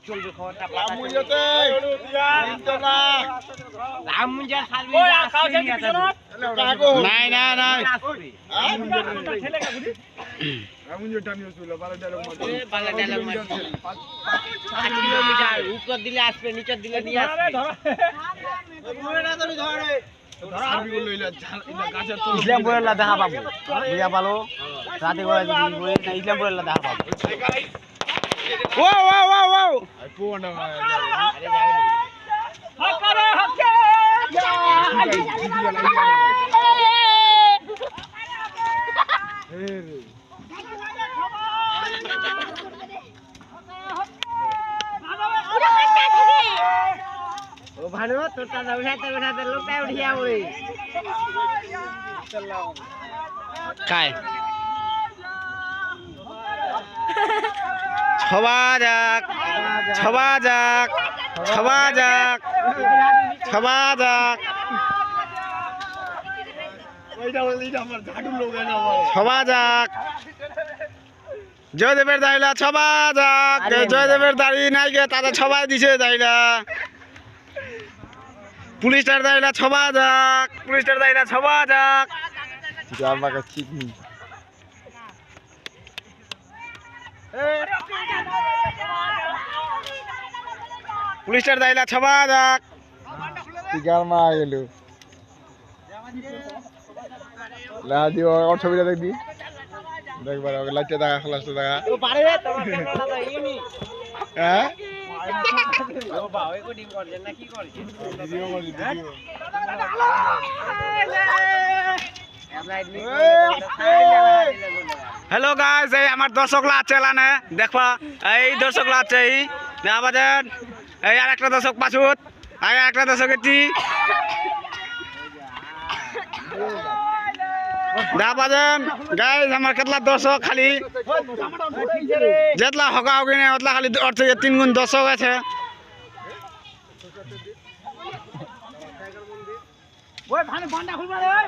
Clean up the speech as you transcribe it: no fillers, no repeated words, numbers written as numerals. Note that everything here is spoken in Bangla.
চলবে খবরটা নাই নাই নাই উপর দিলে আসবে নিচের দিলে নিয়ে আসবে ইসলামপুরের দেখা পাবো বুঝা পালো রাতে করে ইসলামপুরের দেখা পাবো ও ও ও ও ভালো তোর দাদা উঠাতে উঠাতে লোকটা উঠিয়া ওরে খায় ছবা যাক ছবা যাক ছবা যাক ছবা যাক ছবা যাক জয়দেবের দাইলা ছবা যাক জয়দেবের দাড়ি নাই গে তাদের ছবাই দিছে দাইলা পুলিশটার দাইলা ছবা যাক পুলিশটার দাইলা ছবা যাক আমাকে চিকনি পুলিশটার দাইলা ছবা যাক টিকার মা গেল লা দিও আর ছবিটা দেখবি দেখবার ওকে লাইটটা দেখা খলাসটা দেখা ও পারে তোমার ক্যামেরা দাও ইনি হ্যাঁ ও বাবা এই কোডিং করছেন না কি করছেন ভিডিও করি ভিডিও হ্যালো গাইস এই আমার দর্শকরা আছে লানে দেখবা এই দর্শকরা আছে এই দেখা বাজেন এই আর একটা দর্শক পাছুত আর একটা দর্শক এটি দেখা বাজেন গাইস আমার কেতলা দর্শক খালি যেতলা হকা হকি না ওতলা খালি ওর থেকে 3 গুণ দর্শক আছে ওই ভানে বান্ডা খুলবা রে